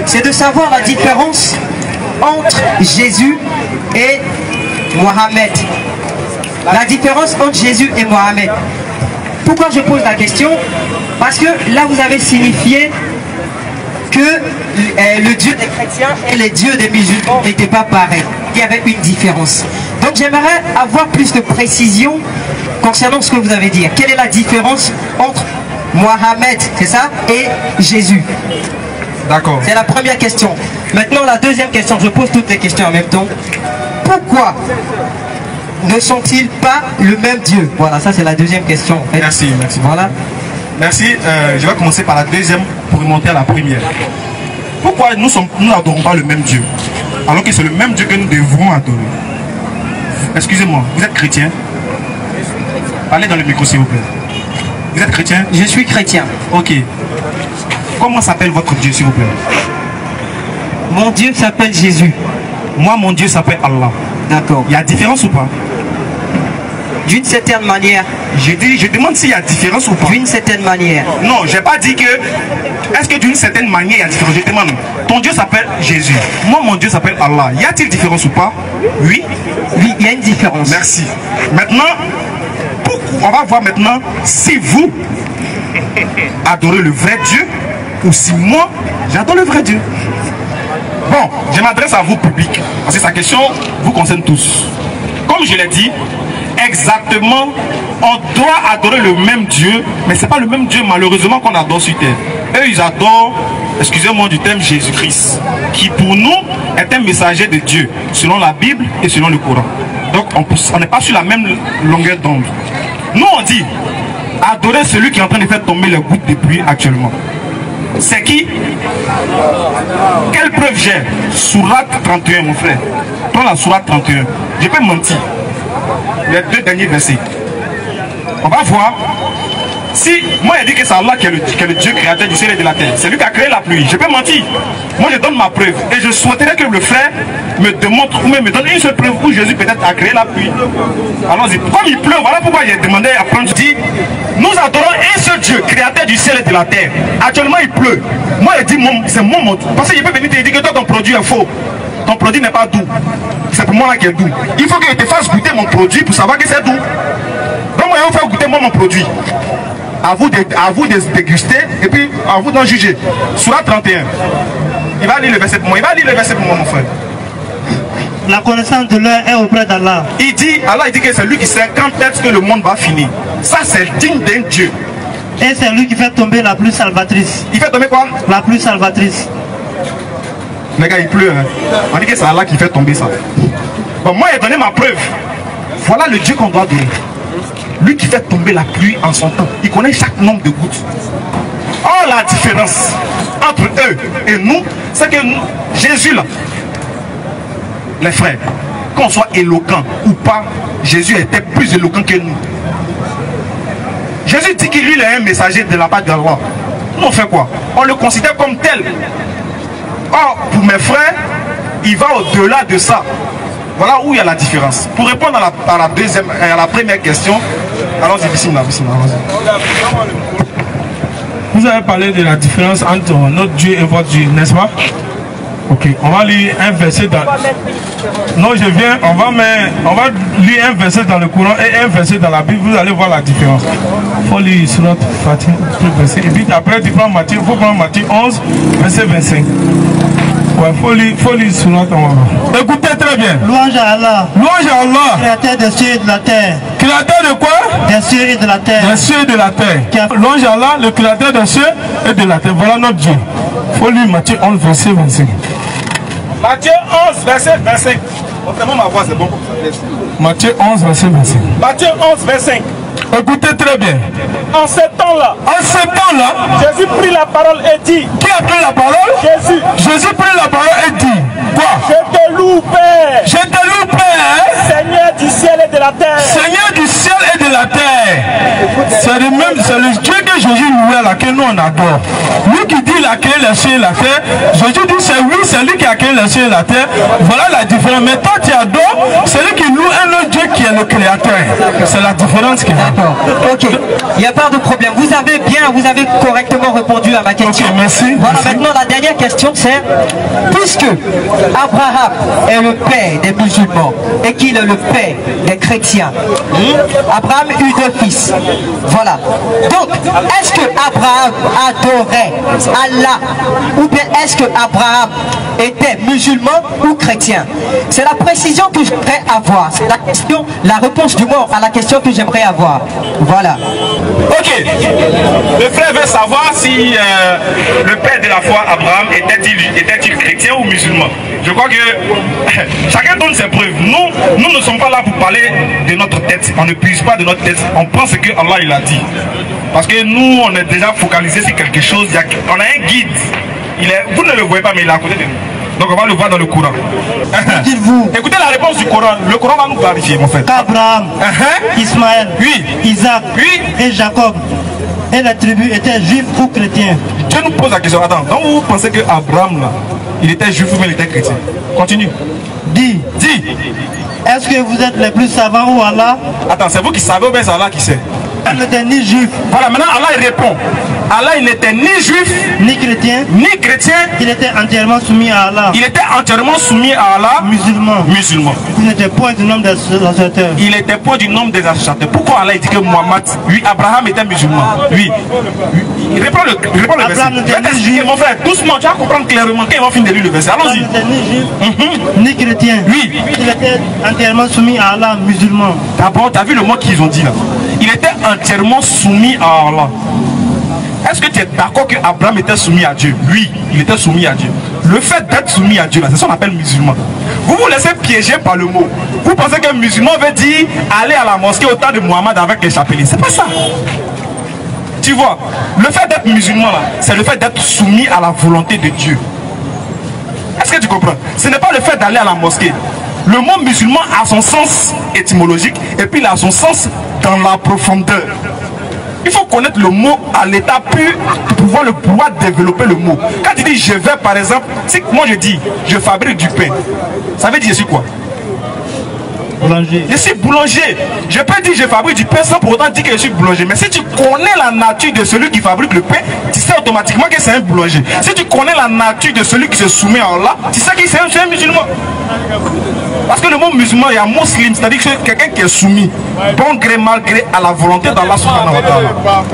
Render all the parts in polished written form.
c'est de savoir la différence entre Jésus et Mohamed. La différence entre Jésus et Mohamed. Pourquoi je pose la question? Parce que là vous avez signifié que le Dieu des chrétiens et le Dieu des musulmans n'étaient pas pareils. Il y avait une différence. Donc j'aimerais avoir plus de précision concernant ce que vous avez dit. Quelle est la différence entre Mohamed, c'est ça, et Jésus? D'accord. C'est la première question. Maintenant la deuxième question, je pose toutes les questions en même temps. Pourquoi ne sont-ils pas le même Dieu? Voilà, ça c'est la deuxième question. En fait. Merci, merci. Voilà. Merci. Je vais commencer par la deuxième pour remonter à la première. Pourquoi nous n'adorons pas le même Dieu alors que c'est le même Dieu que nous devrons adorer? Excusez-moi, vous êtes chrétien? Parlez dans le micro s'il vous plaît. Vous êtes chrétien? Je suis chrétien. Ok. Comment s'appelle votre Dieu s'il vous plaît? Mon Dieu s'appelle Jésus. Moi, mon Dieu s'appelle Allah. D'accord. Il y a différence ou pas? D'une certaine manière. Je demande s'il y a différence ou pas. D'une certaine manière. Non, j'ai pas dit que... Est-ce que d'une certaine manière il y a différence? Je demande. Ton Dieu s'appelle Jésus. Moi, mon Dieu s'appelle Allah. Y a-t-il différence ou pas? Oui. Oui, il y a une différence. Merci. Maintenant, on va voir maintenant si vous adorez le vrai Dieu ou si moi, j'adore le vrai Dieu. Bon, je m'adresse à vous public, parce que sa question vous concerne tous. Comme je l'ai dit, exactement, on doit adorer le même Dieu, mais ce n'est pas le même Dieu malheureusement qu'on adore sur terre. Eux, ils adorent, excusez-moi du terme, Jésus-Christ, qui pour nous est un messager de Dieu, selon la Bible et selon le Coran. Donc on n'est pas sur la même longueur d'onde. Nous on dit, adorer celui qui est en train de faire tomber les gouttes de pluie actuellement. C'est qui? Quelle preuve j'ai? Sourate 31 mon frère. Prends la sourate 31. Je peux mentir. Les deux derniers versets. On va voir. Si moi il dit que c'est Allah qui est le Dieu créateur du ciel et de la terre, c'est lui qui a créé la pluie, je peux mentir. Moi je donne ma preuve et je souhaiterais que le frère me démontre ou même me donne une seule preuve où Jésus peut-être a créé la pluie. Allons-y. Comme il pleut, voilà pourquoi j'ai demandé à prendre. Je dis, nous adorons un seul Dieu, créateur du ciel et de la terre. Actuellement il pleut. Moi je dis, c'est mon mot. Parce que je peux venir te dire que toi ton produit est faux. Ton produit n'est pas doux. C'est pour moi là qui est doux. Il faut que je te fasse goûter mon produit pour savoir que c'est doux. Donc moi je vais faire goûter moi mon produit. À vous de déguster et puis à vous d'en juger. Sourate 31. Il va lire le verset pour moi. Il va lire le verset pour moi, mon frère. La connaissance de l'un est auprès d'Allah. Allah dit que c'est lui qui sait quand est-ce que le monde va finir. Ça c'est digne d'un Dieu. Et c'est lui qui fait tomber la pluie salvatrice. Il fait tomber quoi? La pluie salvatrice. Les gars, il pleut. Hein? On dit que c'est Allah qui fait tomber ça. Bon, moi j'ai donné ma preuve. Voilà le Dieu qu'on doit donner. Lui qui fait tomber la pluie en son temps. Il connaît chaque nombre de gouttes. Oh, la différence entre eux et nous, c'est que nous, Jésus là, les frères, qu'on soit éloquent ou pas, Jésus était plus éloquent que nous. Jésus dit qu'il lui est un messager de la part de Allah. Nous on fait quoi? On le considère comme tel. Or, pour mes frères, il va au-delà de ça. Voilà où il y a la différence. Pour répondre à la première question, allons-y, bismillah, Vous avez parlé de la différence entre notre Dieu et votre Dieu, n'est-ce pas? Ok, on va lire un verset dans... Non, je viens, on va lire un verset dans le Coran et un verset dans la Bible, vous allez voir la différence. Il faut lire sur notre Fatim, verset. Et puis après, tu prends Matthieu, il faut prendre Matthieu 11, verset 25. Ouais, faut lire sur notre... Écoutez très bien. Louange à Allah. Louange à Allah. Créateur des cieux et de la terre. Créateur de quoi? Des cieux et de la terre. Des cieux et de la terre. Louange à Allah, le créateur des cieux et de la terre. Voilà notre Dieu. Faut lire Matthieu 11, verset 25. Matthieu 11, verset 25. Montrez-moi ma voix, c'est bon. Matthieu 11, verset 25. Matthieu 11, verset 5. Écoutez très bien. En ce temps-là, Jésus prit la parole et dit. Qui a pris la parole? Jésus. Jésus prit la parole et dit. Quoi? Je te loue, Père. Je te loue, Père. Seigneur du ciel et de la terre. Seigneur du ciel et de sur la terre. C'est le Dieu que Jésus louait là, que nous on adore. Lui qui dit il a créé les cieux et la terre, Jésus dit c'est oui, c'est lui qui a créé les cieux et la terre. Voilà la différence. Mais toi tu adores celui qui loue un autre Dieu qui est le créateur. C'est la différence qui est. D'accord. Ok. Il n'y a pas de problème. Vous avez correctement répondu à ma question. Okay, merci. Voilà, merci. maintenant la dernière question c'est, puisque Abraham est le père des musulmans et qu'il est le père des chrétiens, Abraham eut 2 fils. Voilà. Donc, est-ce que Abraham adorait Allah ou bien est-ce que Abraham était musulman ou chrétien? C'est la précision que j'aimerais avoir. C'est la réponse du mot à la question que j'aimerais avoir. Voilà. Ok. Le frère veut savoir si le père de la foi, Abraham, était-il chrétien ou musulman. Je crois que chacun donne ses preuves. Nous ne sommes pas là pour parler de notre tête. On ne puise pas de notre tête. On prend ce que Allah il a dit. Parce que nous, on est déjà focalisé sur quelque chose. On a un guide. Vous ne le voyez pas, mais il est à côté de nous. Donc on va le voir dans le Coran. Dites-vous. Écoutez la réponse du Coran. Le Coran va nous clarifier, mon frère. Qu'Abraham, Ismaël, Oui. Isaac Oui. et Jacob et la tribu étaient juifs ou chrétiens. Dieu nous pose la question. Attends, donc vous pensez que Abraham, là, il était juif ou il était chrétien? Continue. Dis, est-ce que vous êtes les plus savants ou Allah? Attends, c'est vous qui savez ou bien c'est Allah qui sait? Il n'était ni juif, Voilà, maintenant Allah il répond. Allah il n'était ni juif, ni chrétien. ni chrétien. Il était entièrement soumis à Allah. Il était entièrement soumis à Allah. Musulman. Il n'était point du nombre des associateurs. Il était point du nombre des associateurs. Pourquoi Allah il dit que Mohammed, oui, Abraham était musulman? Oui. Il répond le verset. Je vais t'expliquer, mon frère, doucement, tu vas comprendre clairement quand il va finir de lire le verset. Il Allons-y. n'était ni juif, ni chrétien. Oui. Il était entièrement soumis à Allah, musulman. D'abord, tu as vu le mot qu'ils ont dit là? Il était entièrement soumis à Allah. Est-ce que tu es d'accord que Abraham était soumis à Dieu? Oui, il était soumis à Dieu. Le fait d'être soumis à Dieu, c'est ce qu'on appelle musulman. Vous vous laissez piéger par le mot. Vous pensez que musulman veut dire aller à la mosquée au temps de Mohammed avec les chapeliers. C'est pas ça. Tu vois, le fait d'être musulman là, c'est le fait d'être soumis à la volonté de Dieu. Est-ce que tu comprends? Ce n'est pas le fait d'aller à la mosquée. Le mot musulman a son sens étymologique et puis il a son sens dans la profondeur. Il faut connaître le mot à l'état pur pour pouvoir développer le mot. Quand tu dis je vais par exemple, si moi je dis je fabrique du pain, ça veut dire je suis quoi? Boulanger. Je suis boulanger. Je peux dire je fabrique du pain sans pour autant dire que je suis boulanger. Mais si tu connais la nature de celui qui fabrique le pain, tu sais automatiquement que c'est un boulanger. Si tu connais la nature de celui qui se soumet à Allah, tu sais que c'est un musulman. Parce que le mot musulman, il y a muslim, c'est-à-dire que c'est quelqu'un qui est soumis, bon gré, mal gré, à la volonté d'Allah subhanahu wa ta'ala.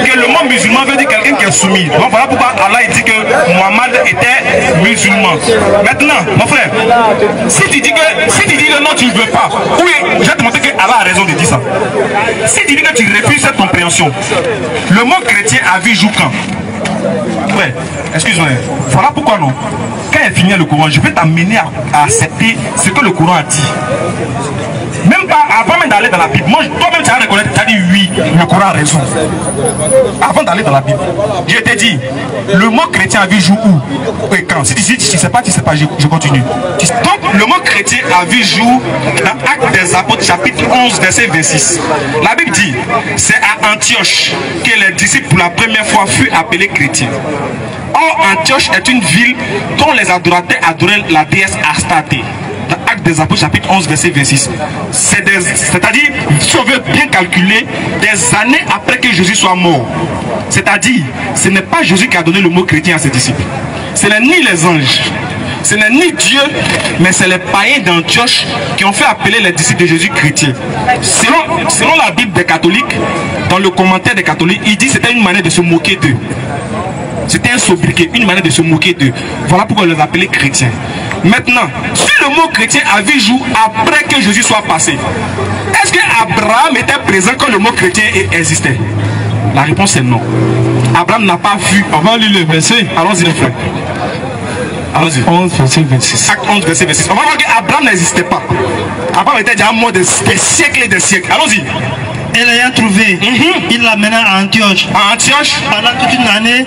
Que le mot musulman veut dire quelqu'un qui est soumis. Donc voilà pourquoi Allah dit que Mohammed était musulman. Maintenant, mon frère, si tu dis que non, tu ne veux pas, oui, je vais te montrer que Allah a raison de dire ça. Si tu dis que tu refuses cette compréhension, le mot chrétien a vu jour quand? Ouais, excuse-moi. Voilà pourquoi non. Quand il finit le Coran, je vais t'amener à accepter ce que le Coran a dit. Même pas avant même d'aller dans la Bible. Moi, toi-même, tu as reconnaître, tu as dit oui, le Coran a raison. Avant d'aller dans la Bible, je t'ai dit, le mot chrétien a vu jour où et quand. Si tu ne sais pas, je continue. Donc, le mot chrétien a vu jour dans Actes des Apôtres, chapitre 11, verset 26. La Bible dit, c'est à Antioche que les disciples pour la première fois furent appelés chrétiens. Or, Antioche est une ville dont les adorateurs adoraient la déesse Astarté. Dans Actes des Apôtres, chapitre 11, verset 26. C'est-à-dire, si on veut bien calculer, des années après que Jésus soit mort. C'est-à-dire, ce n'est pas Jésus qui a donné le mot chrétien à ses disciples. Ce n'est ni les anges, ce n'est ni Dieu, mais c'est les païens d'Antioche qui ont fait appeler les disciples de Jésus chrétiens. Selon la Bible des catholiques, dans le commentaire des catholiques, il dit que c'était une manière de se moquer d'eux. C'était un sobriquet, une manière de se moquer d'eux. Voilà pourquoi on les appelait chrétiens. Maintenant, si le mot chrétien avait jour après que Jésus soit passé, est-ce que Abraham était présent quand le mot chrétien existait? La réponse est non. Abraham n'a pas vu. On va lire le verset. Allons-y les frères. Allons-y. 11, verset 26. Acte 11, verset 26. On va voir qu'Abraham n'existait pas. Abraham était déjà mort des siècles et des siècles. Allons-y. Et l'ayant trouvé, il l'amena à Antioche. À Antioche, pendant toute une année,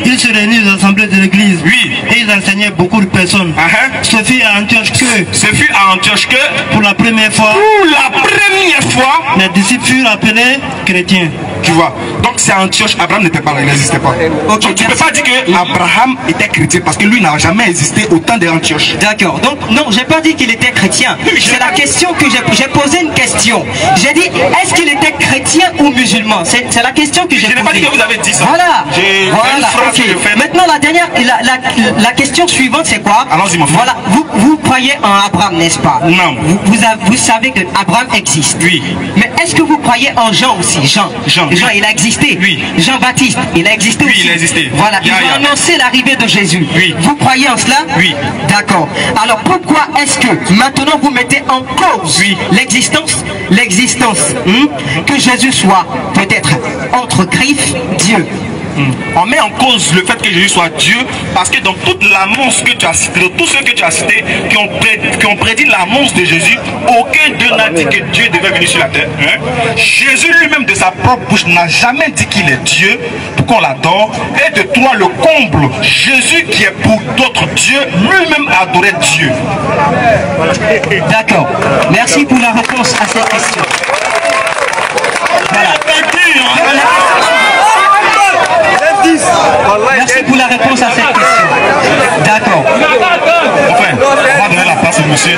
il se réunit aux assemblées de l'église. Oui. Et ils enseignaient beaucoup de personnes. Ce fut à Antioche que, pour la première fois, les disciples furent appelés chrétiens. Tu vois. Donc c'est Antioche, Abraham n'était pas là, il n'existait pas. Ok, donc, tu ne peux pas dire que Abraham était chrétien parce que lui n'a jamais existé au temps d'Antioche. D'accord. Donc non, j'ai pas dit qu'il était chrétien. C'est la question que j'ai posé une question. J'ai dit est-ce qu'il était chrétien ou musulman? C'est la question que j'ai posée. Je n'ai pas dit que vous avez dit ça. Voilà. Voilà. Okay. Maintenant la dernière, la question suivante c'est quoi? Allons-y mon frère. Voilà. Vous croyez en Abraham, n'est-ce pas? Non. Vous savez que Abraham existe. Oui. Mais est-ce que vous croyez en Jean aussi? Jean, il a existé. Oui. Jean-Baptiste, il a existé aussi. Oui, il a existé. Voilà. Ils ont annoncé l'arrivée de Jésus. Oui. Vous croyez en cela? Oui. D'accord. Alors pourquoi est-ce que maintenant vous mettez en cause l'existence que Jésus soit peut-être entre griffes Dieu? On met en cause le fait que Jésus soit Dieu parce que dans toute l'annonce que tu as citée, tous ceux que tu as cités qui ont prédit l'annonce de Jésus, aucun d'eux n'a dit que Dieu devait venir sur la terre. Jésus lui-même de sa propre bouche n'a jamais dit qu'il est Dieu pour qu'on l'adore. Et de toi le comble, Jésus qui est pour d'autres dieux, lui-même adorait Dieu. D'accord. Merci pour la réponse à cette question. Voilà. Merci pour la réponse à cette question. D'accord. Enfin, on va donner la place au monsieur.